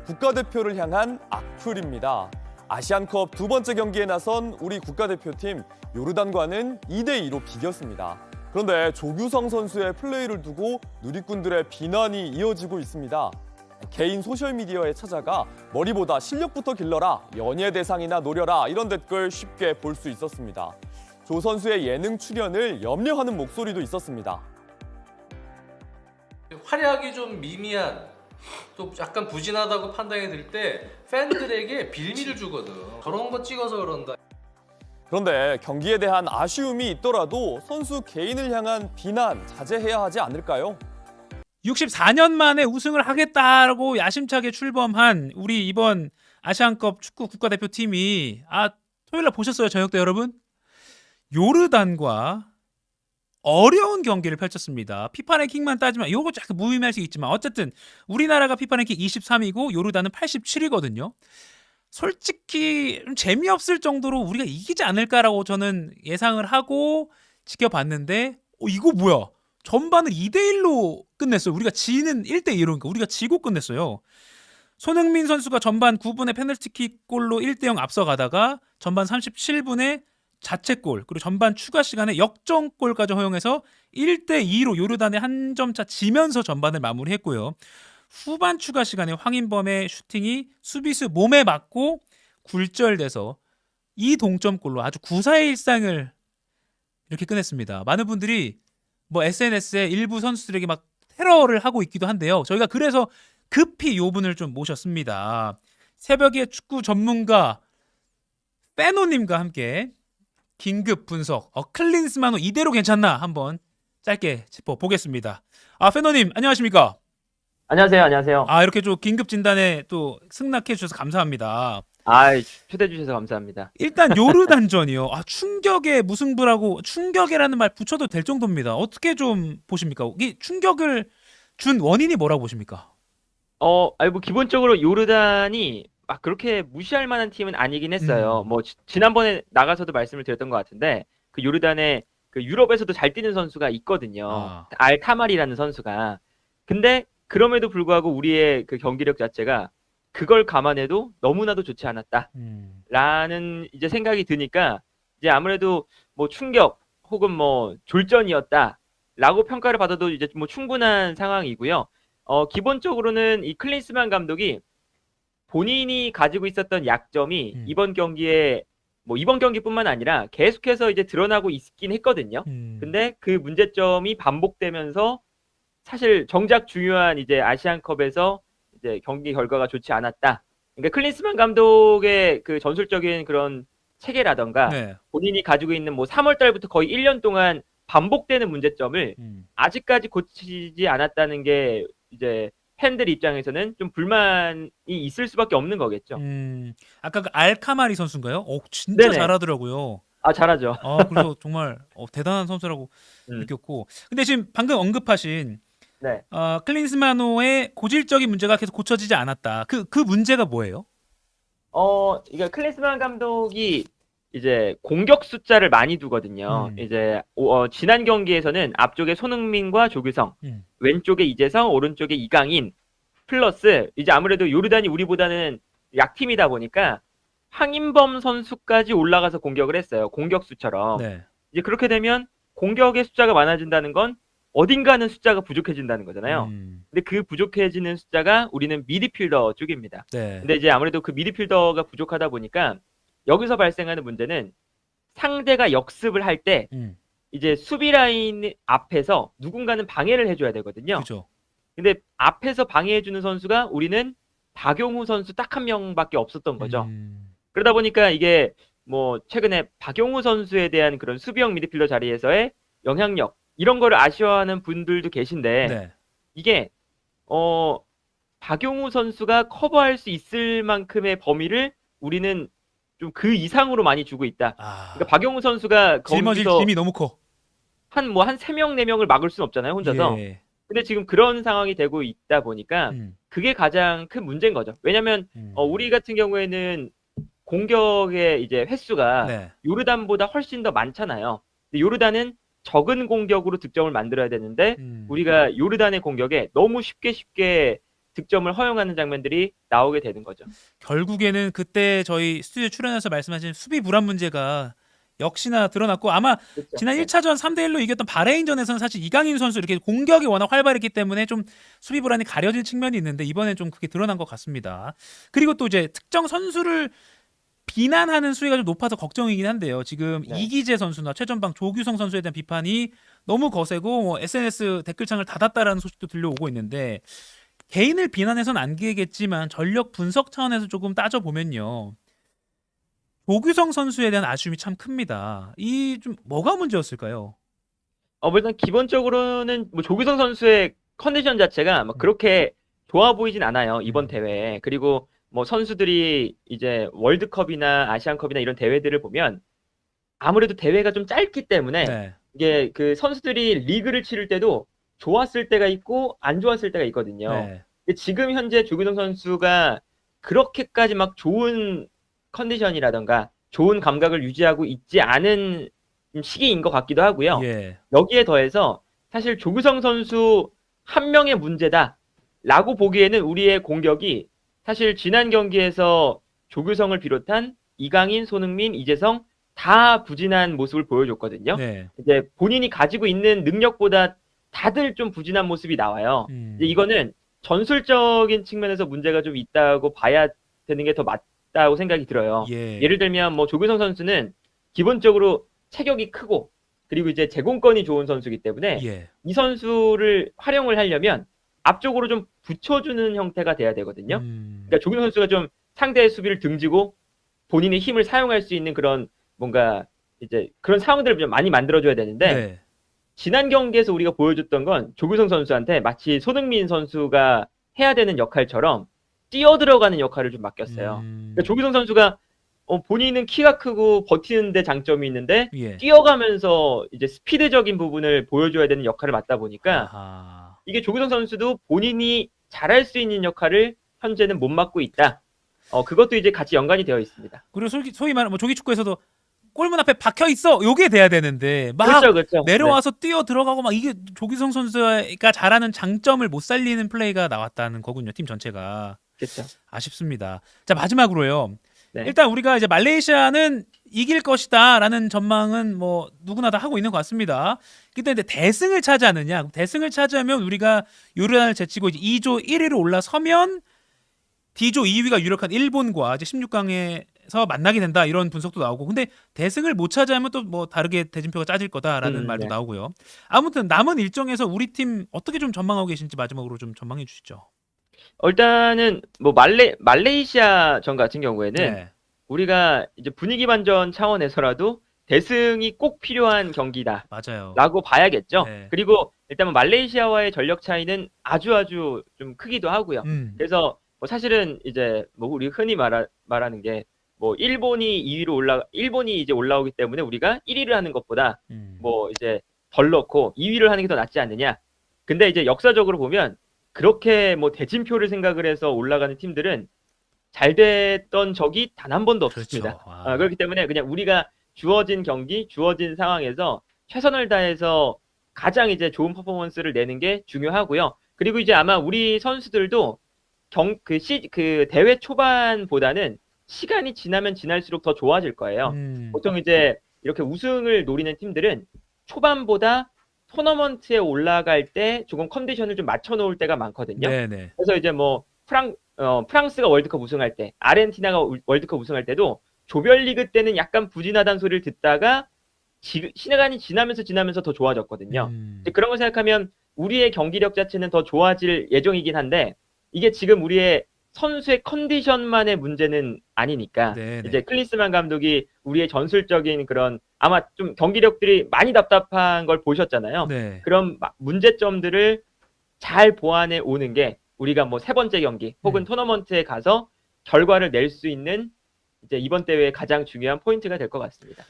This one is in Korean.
국가대표를 향한 악플입니다. 아시안컵 두 번째 경기에 나선 우리 국가대표팀 요르단과는 2대2로 비겼습니다. 그런데 조규성 선수의 플레이를 두고 누리꾼들의 비난이 이어지고 있습니다. 개인 소셜미디어에 찾아가 머리보다 실력부터 길러라, 연예 대상이나 노려라 이런 댓글 쉽게 볼 수 있었습니다. 조 선수의 예능 출연을 염려하는 목소리도 있었습니다. 활약이 좀 미미한, 또 약간 부진하다고 판단이 들 때 팬들에게 빌미를 주거든. 저런 거 찍어서 그런다. 그런데 경기에 대한 아쉬움이 있더라도 선수 개인을 향한 비난 자제해야 하지 않을까요? 64년 만에 우승을 하겠다고 야심차게 출범한 우리 이번 아시안컵 축구 국가대표팀이 토요일날 보셨어요, 저녁 때 여러분? 요르단과 어려운 경기를 펼쳤습니다. 피파 랭킹만 따지면 이거 약간 무의미할 수 있지만 어쨌든 우리나라가 피파 랭킹 23위고 요르단은 87위거든요. 솔직히 좀 재미없을 정도로 우리가 이기지 않을까라고 저는 예상을 하고 지켜봤는데 이거 뭐야? 전반을 2대1로 끝냈어요. 우리가 지는 1대2로 우리가 지고 끝냈어요. 손흥민 선수가 전반 9분에 페널티킥 골로 1대0 앞서가다가 전반 37분에 자책골 그리고 전반 추가 시간에 역전골까지 허용해서 1대2로 요르단에 한 점 차 지면서 전반을 마무리했고요. 후반 추가 시간에 황인범의 슈팅이 수비수 몸에 맞고 굴절돼서 이 동점골로 아주 구사의 일상을 이렇게 끝냈습니다. 많은 분들이 SNS에 일부 선수들에게 막 테러를 하고 있기도 한데요. 저희가 그래서 급히 요 분을 좀 모셨습니다. 새벽의 축구 전문가 페노님과 함께 긴급 분석, 클린스만호 이대로 괜찮나 한번 짧게 짚어보겠습니다. 페노님 안녕하십니까? 안녕하세요. 이렇게 좀 긴급 진단에 또 승낙해 주셔서 감사합니다. 초대해 주셔서 감사합니다. 일단 요르단전이요. 충격의 무승부라고 충격이라는 말 붙여도 될 정도입니다. 어떻게 좀 보십니까? 이 충격을 준 원인이 뭐라고 보십니까? 기본적으로 요르단이 막 그렇게 무시할 만한 팀은 아니긴 했어요. 지난번에 나가서도 말씀을 드렸던 것 같은데 그 요르단에 그 유럽에서도 잘 뛰는 선수가 있거든요. 알타말이라는 선수가. 근데 그럼에도 불구하고 우리의 그 경기력 자체가 그걸 감안해도 너무나도 좋지 않았다라는 이제 생각이 드니까 이제 아무래도 충격 혹은 졸전이었다라고 평가를 받아도 이제 충분한 상황이고요. 기본적으로는 이 클린스만 감독이 본인이 가지고 있었던 약점이 이번 경기뿐만 아니라 계속해서 이제 드러나고 있긴 했거든요. 근데 그 문제점이 반복되면서 사실 정작 중요한 이제 아시안컵에서 이제 경기 결과가 좋지 않았다. 그러니까 클린스만 감독의 그 전술적인 그런 체계라던가 본인이 가지고 있는 3월 달부터 거의 1년 동안 반복되는 문제점을 아직까지 고치지 않았다는 게 이제 팬들 입장에서는 좀 불만이 있을 수밖에 없는 거겠죠. 아까 그 알카마리 선수인가요? 진짜 네네. 잘하더라고요. 잘하죠. 그래서 정말 대단한 선수라고 느꼈고. 근데 지금 방금 언급하신 네. 클린스만호의 고질적인 문제가 계속 고쳐지지 않았다. 그 문제가 뭐예요? 이거 클린스만 감독이 이제 공격 숫자를 많이 두거든요. 이제 지난 경기에서는 앞쪽에 손흥민과 조규성, 왼쪽에 이재성, 오른쪽에 이강인 플러스 이제 아무래도 요르단이 우리보다는 약팀이다 보니까 황인범 선수까지 올라가서 공격을 했어요. 공격수처럼. 이제 그렇게 되면 공격의 숫자가 많아진다는 건 어딘가는 숫자가 부족해진다는 거잖아요. 근데 그 부족해지는 숫자가 우리는 미드필더 쪽입니다. 근데 이제 아무래도 그 미드필더가 부족하다 보니까 여기서 발생하는 문제는 상대가 역습을 할 때 이제 수비 라인 앞에서 누군가는 방해를 해줘야 되거든요. 그죠. 근데 앞에서 방해해주는 선수가 우리는 박용우 선수 딱 한 명밖에 없었던 거죠. 그러다 보니까 이게 최근에 박용우 선수에 대한 그런 수비형 미드필더 자리에서의 영향력 이런 거를 아쉬워하는 분들도 계신데 이게 박용우 선수가 커버할 수 있을 만큼의 범위를 우리는 좀 그 이상으로 많이 주고 있다. 그러니까 박용우 선수가 짊어질 거기서 힘이 너무 커. 한 3명, 4명을 막을 수는 없잖아요, 혼자서. 근데 지금 그런 상황이 되고 있다 보니까 그게 가장 큰 문제인 거죠. 왜냐면 우리 같은 경우에는 공격의 이제 횟수가 요르단보다 훨씬 더 많잖아요. 근데 요르단은 적은 공격으로 득점을 만들어야 되는데 우리가 요르단의 공격에 너무 쉽게 득점을 허용하는 장면들이 나오게 되는 거죠. 결국에는 그때 저희 스튜디오 출연해서 말씀하신 수비 불안 문제가 역시나 드러났고 아마 그렇죠. 지난 네. 1차전 3대1로 이겼던 바레인전에서는 사실 이강인 선수 이렇게 공격이 워낙 활발했기 때문에 좀 수비 불안이 가려진 측면이 있는데 이번엔 좀 그게 드러난 것 같습니다. 그리고 또 이제 특정 선수를 비난하는 수위가 좀 높아서 걱정이긴 한데요. 지금 네. 이기재 선수나 최전방 조규성 선수에 대한 비판이 너무 거세고 뭐 SNS 댓글창을 닫았다라는 소식도 들려오고 있는데 개인을 비난해서는 안 되겠지만 전력 분석 차원에서 조금 따져보면요. 조규성 선수에 대한 아쉬움이 참 큽니다. 이 좀 뭐가 문제였을까요? 일단 기본적으로는 뭐 조규성 선수의 컨디션 자체가 막 그렇게 좋아 보이진 않아요. 이번 대회에. 그리고 뭐 선수들이 이제 월드컵이나 아시안컵이나 이런 대회들을 보면 아무래도 대회가 좀 짧기 때문에 네. 이게 그 선수들이 리그를 치를 때도 좋았을 때가 있고 안 좋았을 때가 있거든요. 네. 근데 지금 현재 조규성 선수가 그렇게까지 막 좋은 컨디션이라던가 좋은 감각을 유지하고 있지 않은 시기인 것 같기도 하고요. 예. 여기에 더해서 사실 조규성 선수 한 명의 문제다라고 보기에는 우리의 공격이 사실 지난 경기에서 조규성을 비롯한 이강인, 손흥민, 이재성 다 부진한 모습을 보여줬거든요. 네. 이제 본인이 가지고 있는 능력보다 다들 좀 부진한 모습이 나와요. 이제 이거는 전술적인 측면에서 문제가 좀 있다고 봐야 되는 게 더 맞다고 생각이 들어요. 예. 예를 들면 뭐 조규성 선수는 기본적으로 체격이 크고 그리고 이제 제공권이 좋은 선수이기 때문에 예. 이 선수를 활용을 하려면 앞쪽으로 좀 붙여주는 형태가 돼야 되거든요. 그러니까 조규성 선수가 좀 상대의 수비를 등지고 본인의 힘을 사용할 수 있는 그런 뭔가 이제 그런 상황들을 좀 많이 만들어줘야 되는데 네. 지난 경기에서 우리가 보여줬던 건 조규성 선수한테 마치 손흥민 선수가 해야 되는 역할처럼 뛰어들어가는 역할을 좀 맡겼어요. 그러니까 조규성 선수가 본인은 키가 크고 버티는데 장점이 있는데 예. 뛰어가면서 이제 스피드적인 부분을 보여줘야 되는 역할을 맡다 보니까 아하. 이게 조규성 선수도 본인이 잘할 수 있는 역할을 현재는 못 맡고 있다. 그것도 이제 같이 연관이 되어 있습니다. 그리고 소위 말하는 뭐 조기 축구에서도 골문 앞에 박혀 있어. 요게 돼야 되는데 막 그렇죠. 내려와서 뛰어 들어가고 막 이게 조기성 선수가 잘하는 장점을 못 살리는 플레이가 나왔다는 거군요. 팀 전체가. 그렇죠. 아쉽습니다. 자, 마지막으로요. 네. 일단 우리가 이제 말레이시아는 이길 것이다라는 전망은 뭐 누구나 다 하고 있는 것 같습니다. 근데 이제 대승을 차지하느냐? 대승을 차지하면 우리가 요르단을 제치고 이제 2조 1위로 올라서면 D조 2위가 유력한 일본과 이제 16강에서 만나게 된다 이런 분석도 나오고 근데 대승을 못 차지하면 또 뭐 다르게 대진표가 짜질 거다라는 말도 네. 나오고요. 아무튼 남은 일정에서 우리 팀 어떻게 좀 전망하고 계신지 마지막으로 좀 전망해 주시죠. 일단은 뭐 말레이시아전 같은 경우에는 네. 우리가 이제 분위기 반전 차원에서라도 대승이 꼭 필요한 경기다라고 맞아요. 봐야겠죠. 네. 그리고 일단 뭐 말레이시아와의 전력 차이는 아주 좀 크기도 하고요. 그래서 뭐 사실은 이제 뭐 우리 흔히 말하는 게 뭐 일본이 이제 올라오기 때문에 우리가 1위를 하는 것보다 뭐 이제 덜 넣고 2위를 하는 게 더 낫지 않느냐. 근데 이제 역사적으로 보면 그렇게 뭐 대진표를 생각을 해서 올라가는 팀들은 잘 됐던 적이 단 한 번도 없습니다. 그렇죠. 그렇기 때문에 그냥 우리가 주어진 경기, 주어진 상황에서 최선을 다해서 가장 이제 좋은 퍼포먼스를 내는 게 중요하고요. 그리고 이제 아마 우리 선수들도 그 대회 초반보다는 시간이 지나면 지날수록 더 좋아질 거예요. 보통 이제 이렇게 우승을 노리는 팀들은 초반보다 토너먼트에 올라갈 때 조금 컨디션을 좀 맞춰놓을 때가 많거든요. 네네. 그래서 이제 뭐 프랑스가 월드컵 우승할 때, 아르헨티나가 월드컵 우승할 때도 조별리그 때는 약간 부진하다는 소리를 듣다가 시간이 지나면서 더 좋아졌거든요. 그런 걸 생각하면 우리의 경기력 자체는 더 좋아질 예정이긴 한데 이게 지금 우리의 선수의 컨디션만의 문제는 아니니까 네네. 이제 클린스만 감독이 우리의 전술적인 그런 아마 좀 경기력들이 많이 답답한 걸 보셨잖아요. 네. 그런 문제점들을 잘 보완해 오는 게 우리가 뭐 세 번째 경기 혹은 토너먼트에 가서 결과를 낼 수 있는 이제 이번 대회의 가장 중요한 포인트가 될 것 같습니다.